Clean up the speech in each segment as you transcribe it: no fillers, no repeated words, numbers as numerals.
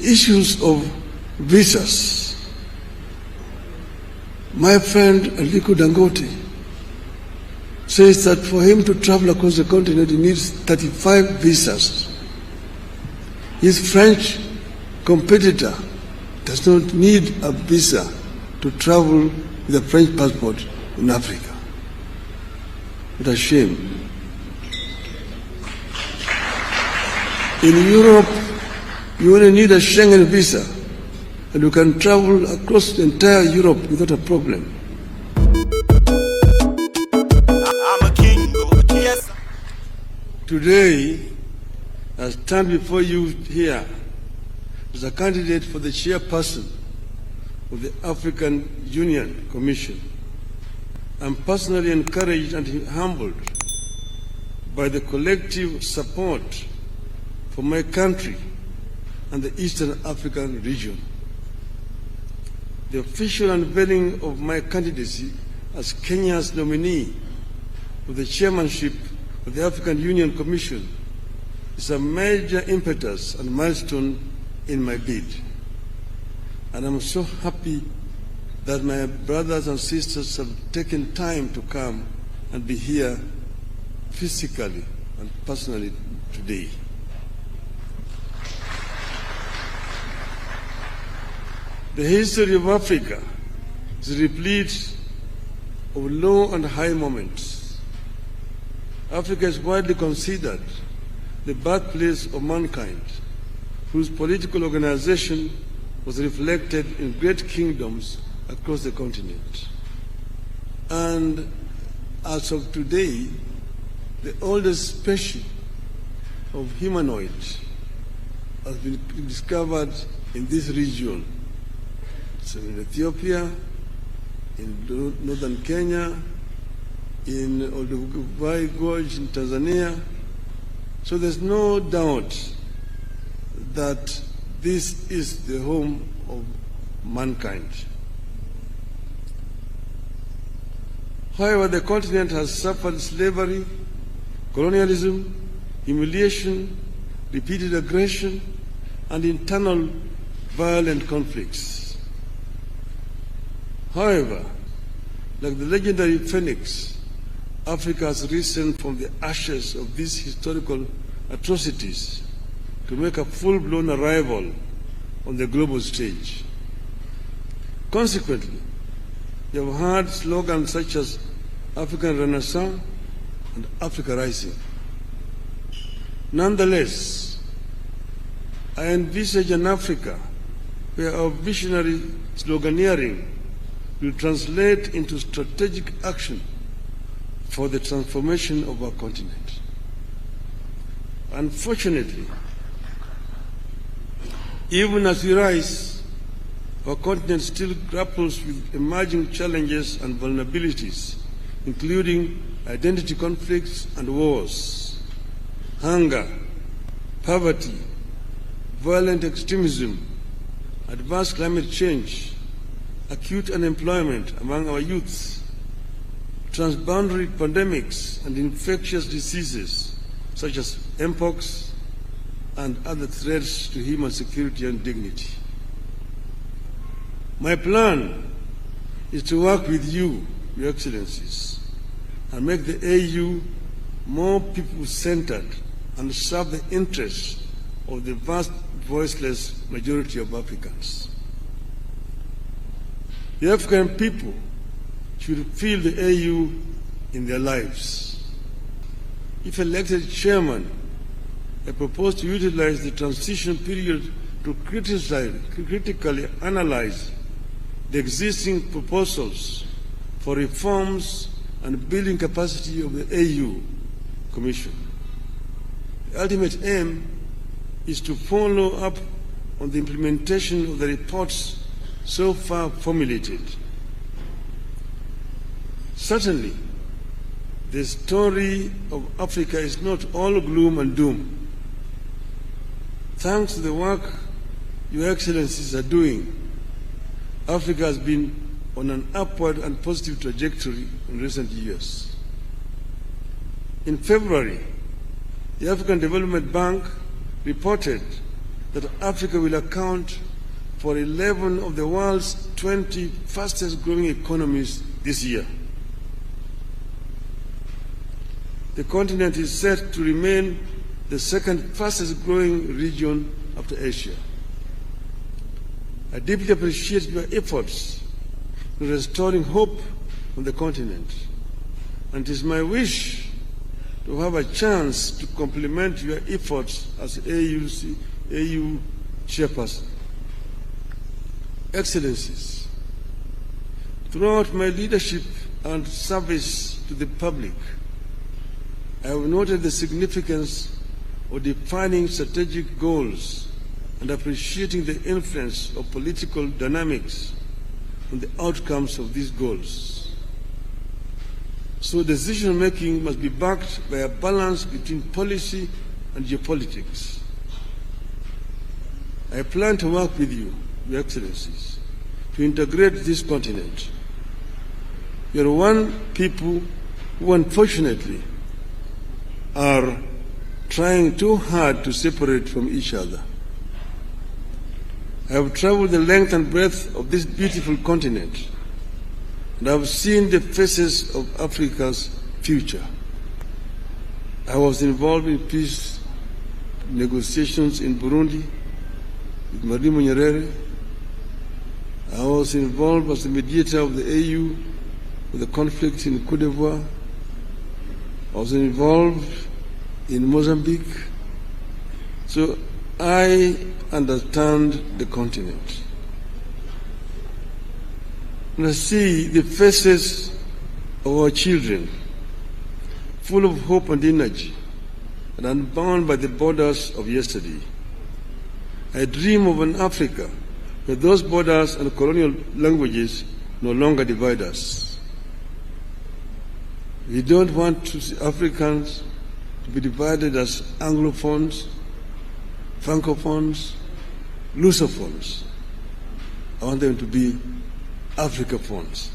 issues of visas, my friend Aliko Dangote says that for him to travel across the continent, he needs 35 visas. His French competitor does not need a visa to travel with a French passport in Africa. What a shame. In Europe, you only need a Schengen visa, and you can travel across the entire Europe without a problem. I'm a king, yes. Today, I stand before you here as a candidate for the chairperson of the African Union Commission. I'm personally encouraged and humbled by the collective support for my country and the Eastern African region. The official unveiling of my candidacy as Kenya's nominee for the chairmanship of the African Union Commission is a major impetus and milestone in my bid. And I'm so happy that my brothers and sisters have taken time to come and be here physically and personally today. The history of Africa is replete of low and high moments. Africa is widely considered the birthplace of mankind, whose political organization was reflected in great kingdoms across the continent. And as of today, the oldest species of humanoid has been discovered in this region. So in Ethiopia, in northern Kenya, in Olduvai Gorge in Tanzania. So there's no doubt that this is the home of mankind. However, the continent has suffered slavery, colonialism, humiliation, repeated aggression, and internal violent conflicts. However, like the legendary phoenix, Africa has risen from the ashes of these historical atrocities to make a full-blown arrival on the global stage. Consequently, you have heard slogans such as African Renaissance and Africa Rising. Nonetheless, I envisage an Africa where our visionary sloganeering will translate into strategic action for the transformation of our continent. Unfortunately, even as we rise, our continent still grapples with emerging challenges and vulnerabilities, including identity conflicts and wars, hunger, poverty, violent extremism, adverse climate change, acute unemployment among our youth, transboundary pandemics and infectious diseases such as mpox and other threats to human security and dignity. My plan is to work with you, Your Excellencies, and make the AU more people-centered and serve the interests of the vast voiceless majority of Africans. The African people should feel the AU in their lives. If elected chairman, I propose to utilize the transition period to critically analyze the existing proposals for reforms and building capacity of the AU Commission. The ultimate aim is to follow up on the implementation of the reports so far formulated. Certainly, the story of Africa is not all gloom and doom. Thanks to the work Your Excellencies are doing, Africa has been on an upward and positive trajectory in recent years. In February, the African Development Bank reported that Africa will account for 11 of the world's 20 fastest growing economies this year. The continent is set to remain the second fastest growing region after Asia. I deeply appreciate your efforts in restoring hope on the continent, and it is my wish to have a chance to complement your efforts as AU chairperson. Excellencies, throughout my leadership and service to the public, I have noted the significance of defining strategic goals and appreciating the influence of political dynamics on the outcomes of these goals. So decision-making must be backed by a balance between policy and geopolitics. I plan to work with you, Your Excellencies, to integrate this continent. You are one people who unfortunately are trying too hard to separate from each other. I have traveled the length and breadth of this beautiful continent, and I have seen the faces of Africa's future. I was involved in peace negotiations in Burundi with Mwalimu Nyerere. I was involved as the mediator of the AU with the conflict in Côte d'Ivoire. I was involved in Mozambique. So I understand the continent. And I see the faces of our children, full of hope and energy, and unbound by the borders of yesterday. I dream of an Africa where those borders and colonial languages no longer divide us. We don't want to see Africans to be divided as Anglophones, Francophones, Lusophones. I want them to be Africaphones.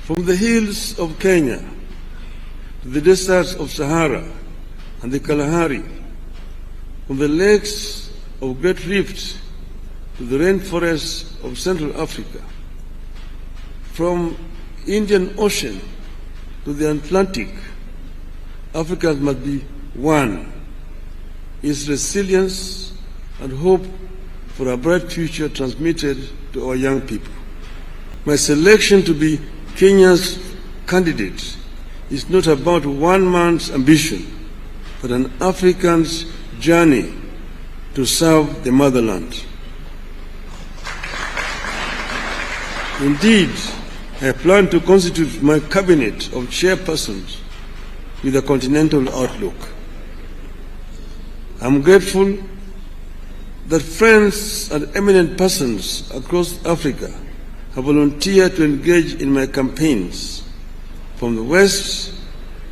From the hills of Kenya to the deserts of Sahara and the Kalahari, from the lakes of Great Rift to the rainforests of Central Africa, from Indian Ocean to the Atlantic, Africa must be one. Its resilience and hope for a bright future transmitted to our young people. My selection to be Kenya's candidate is not about one man's ambition, but an African's journey to serve the motherland. Indeed, I plan to constitute my cabinet of chairpersons with a continental outlook. I'm grateful that friends and eminent persons across Africa have volunteered to engage in my campaigns from the West,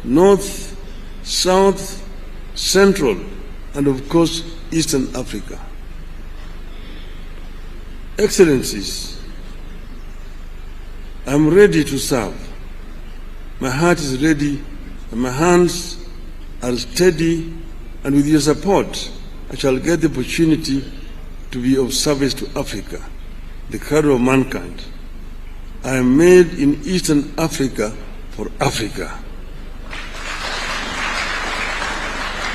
North, South, Central, and of course, Eastern Africa. Excellencies, I'm ready to serve. My heart is ready and my hands are steady, and with your support, I shall get the opportunity to be of service to Africa, the cradle of mankind. I am made in Eastern Africa for Africa.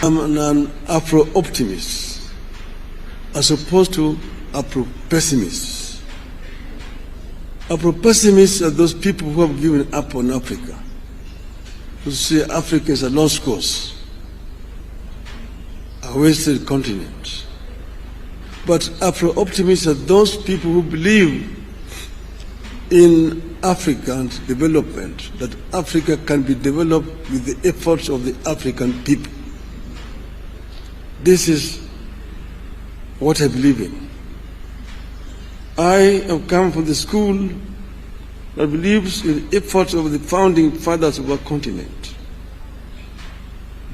I'm an Afro-optimist as opposed to Afro-pessimist. Afro-pessimists are those people who have given up on Africa, who say Africa is a lost cause, a wasted continent. But Afro-optimists are those people who believe in African development, that Africa can be developed with the efforts of the African people. This is what I believe in. I have come from the school that believes in the efforts of the founding fathers of our continent,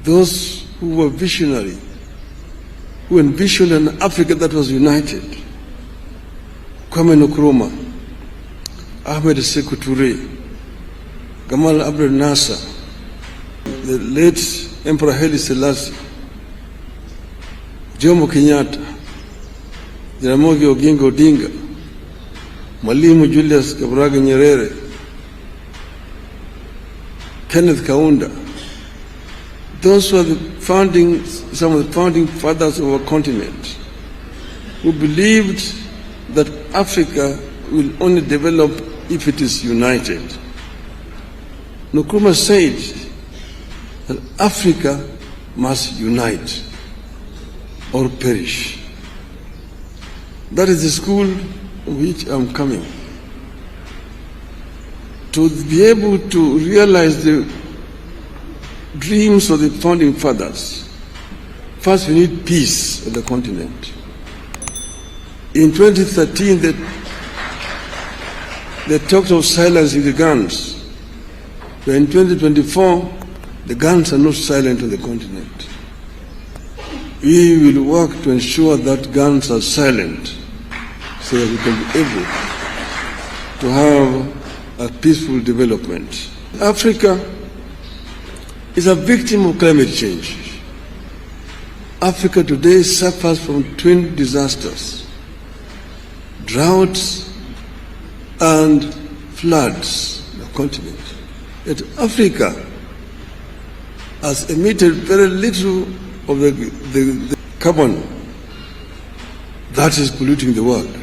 those who were visionary, who envisioned an Africa that was united. Kwame Nkrumah, Ahmed Sekou Touré, Gamal Abdel Nasser, the late Emperor Haile Selassie, Jomo Kenyatta, Jaramogi Oginga Odinga, Mwalimu Julius Kambarage Nyerere, Kenneth Kaunda. Those were some of the founding fathers of our continent, who believed that Africa will only develop if it is united. Nkrumah said that Africa must unite or perish. That is the school of which I'm coming. To be able to realize the dreams of the founding fathers, first we need peace on the continent. In 2013, they talked of silencing the guns. But in 2024, the guns are not silent on the continent. We will work to ensure that guns are silent so that we can be able to have a peaceful development. Africa is a victim of climate change. Africa today suffers from twin disasters: droughts and floods on the continent. Yet Africa has emitted very little of the carbon that is polluting the world.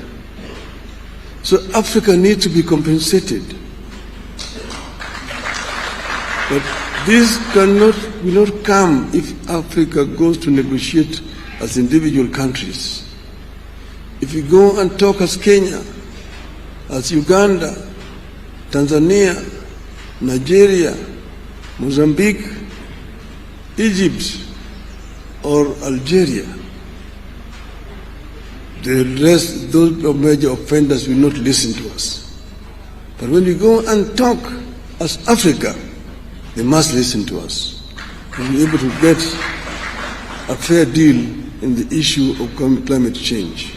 So Africa needs to be compensated. But this will not come if Africa goes to negotiate as individual countries. If you go and talk as Kenya, as Uganda, Tanzania, Nigeria, Mozambique, Egypt, or Algeria, the rest, those major offenders will not listen to us. But when we go and talk as Africa, they must listen to us and be able to get a fair deal in the issue of climate change.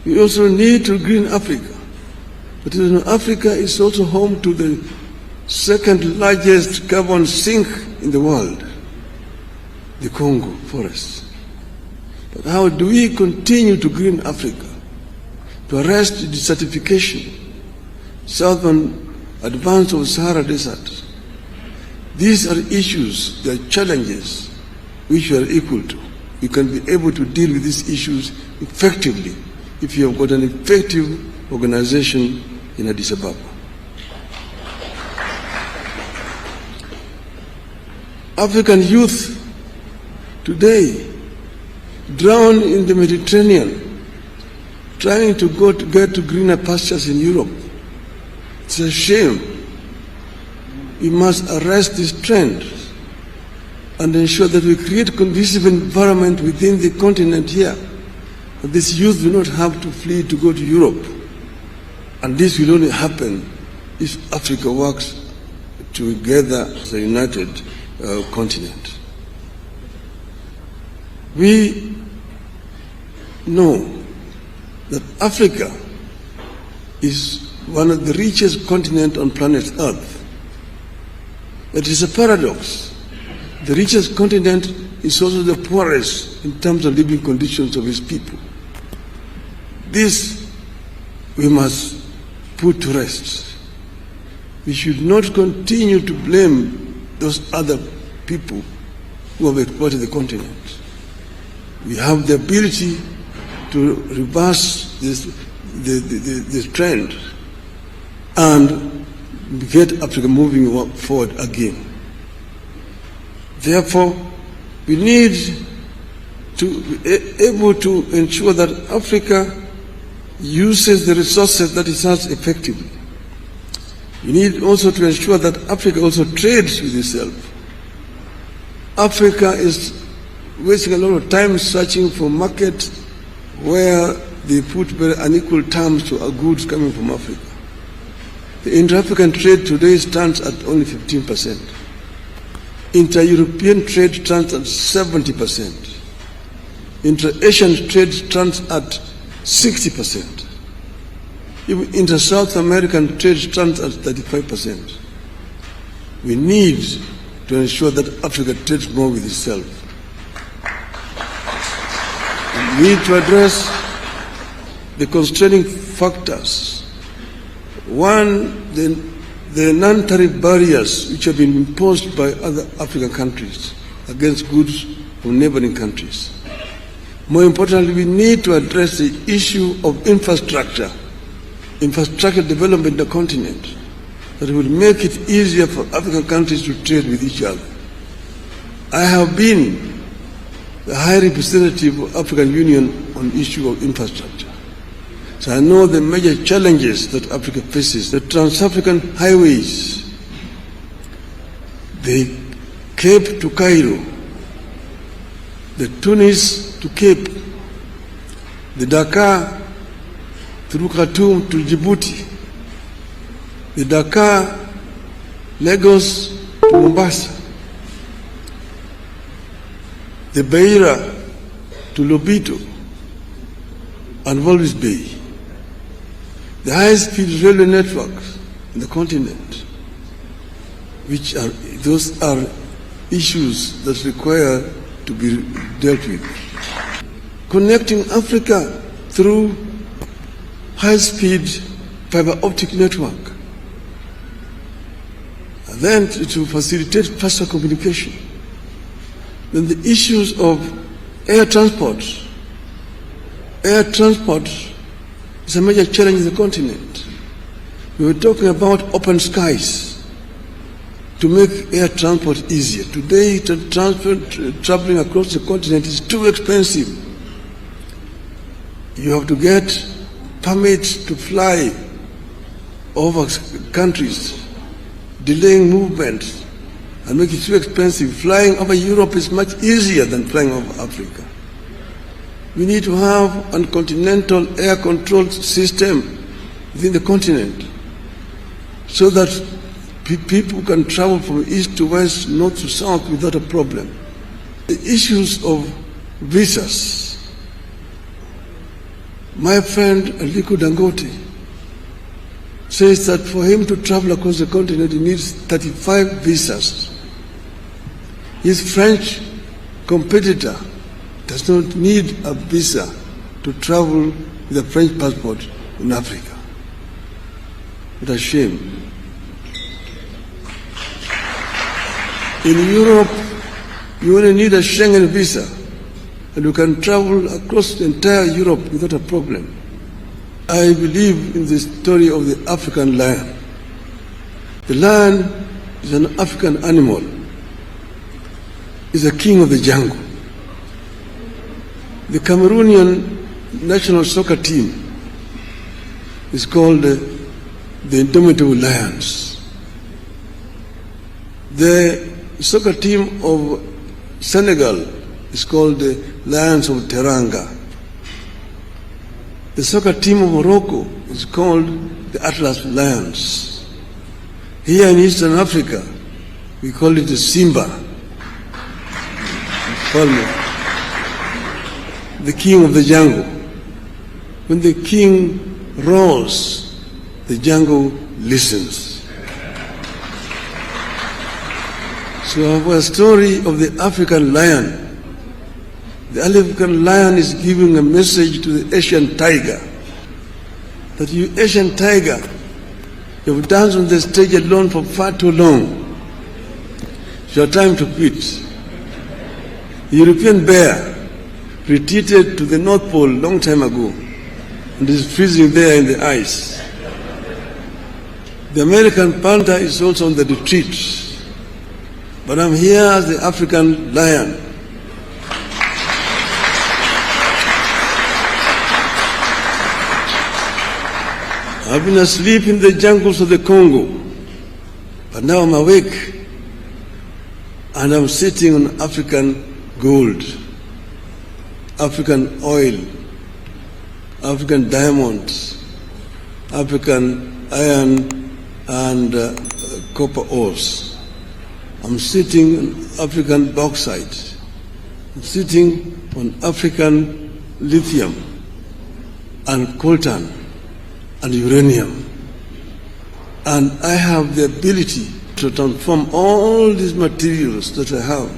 We also need to green Africa. But you know, Africa is also home to the second largest carbon sink in the world, the Congo forest. But how do we continue to green Africa, to arrest desertification, southern advance of Sahara Desert? These are issues, they are challenges which we are equal to. We can be able to deal with these issues effectively if you have got an effective organization in Addis Ababa. African youth today drown in the Mediterranean trying to get to greener pastures in Europe. It's a shame. We must arrest this trend and ensure that we create a conducive environment within the continent here. That this youth will not have to flee to go to Europe. And this will only happen if Africa works together as a united continent. We know that Africa is one of the richest continents on planet Earth. It is a paradox. The richest continent is also the poorest in terms of living conditions of its people. This we must put to rest. We should not continue to blame those other people who have exploited the continent. We have the ability to reverse this trend and get Africa moving forward again. Therefore, we need to be able to ensure that Africa uses the resources that it has effectively. We need also to ensure that Africa also trades with itself. Africa is wasting a lot of time searching for markets where they put very unequal terms to our goods coming from Africa. The inter-African trade today stands at only 15%. Inter-European trade stands at 70%. Inter-Asian trade stands at 60%. Even inter-South American trade stands at 35%. We need to ensure that Africa trades more with itself. We need to address the constraining factors. One, the non-tariff barriers which have been imposed by other African countries against goods from neighboring countries. More importantly, we need to address the issue of infrastructure development in the continent that will make it easier for African countries to trade with each other. I have been the High Representative of African Union on the issue of infrastructure. So I know the major challenges that Africa faces, the trans-African highways, the Cape to Cairo, the Tunis to Cape, the Dakar through Khartoum to Djibouti, the Dakar, Lagos to Mombasa, the Beira to Lobito and Walvis Bay, the high-speed railway networks in the continent, those are issues that require to be dealt with. Connecting Africa through high-speed fiber optic network, and then to facilitate faster communication. Then the issues of air transport. Air transport is a major challenge in the continent. We were talking about open skies to make air transport easier. Today, traveling across the continent is too expensive. You have to get permits to fly over countries, delaying movement and make it too expensive. Flying over Europe is much easier than flying over Africa. We need to have a continental air control system within the continent so that people can travel from east to west, north to south without a problem. The issues of visas. My friend Aliko Dangote says that for him to travel across the continent, he needs 35 visas. His French competitor does not need a visa to travel with a French passport in Africa. What a shame. In Europe, you only need a Schengen visa, and you can travel across the entire Europe without a problem. I believe in the story of the African lion. The lion is an African animal. It's a king of the jungle. The Cameroonian national soccer team is called the Indomitable Lions. The soccer team of Senegal is called the Lions of Teranga. The soccer team of Morocco is called the Atlas Lions. Here in Eastern Africa, we call it the Simba. The king of the jungle. When the king roars, the jungle listens. So our story of the African lion. The African lion is giving a message to the Asian tiger. That you Asian tiger, you have danced on the stage alone for far too long. It's your time to quit. The European bear retreated to the North Pole long time ago and is freezing there in the ice. The American panther is also on the retreat. But I'm here as the African lion. I've been asleep in the jungles of the Congo, but now I'm awake and I'm sitting on African gold, African oil, African diamonds, African iron and copper ores. I'm sitting on African bauxite. I'm sitting on African lithium and coltan and uranium. And I have the ability to transform all these materials that I have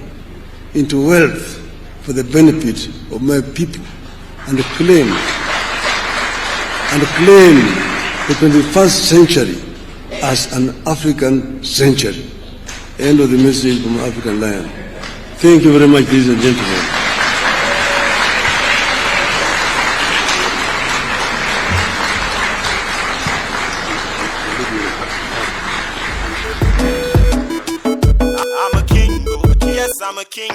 into wealth for the benefit of my people and claim the 21st century as an African century. End of the message from African Lion. Thank you very much, ladies and gentlemen. I'm a king, yes, I'm a king,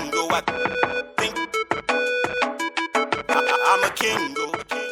I'm a king.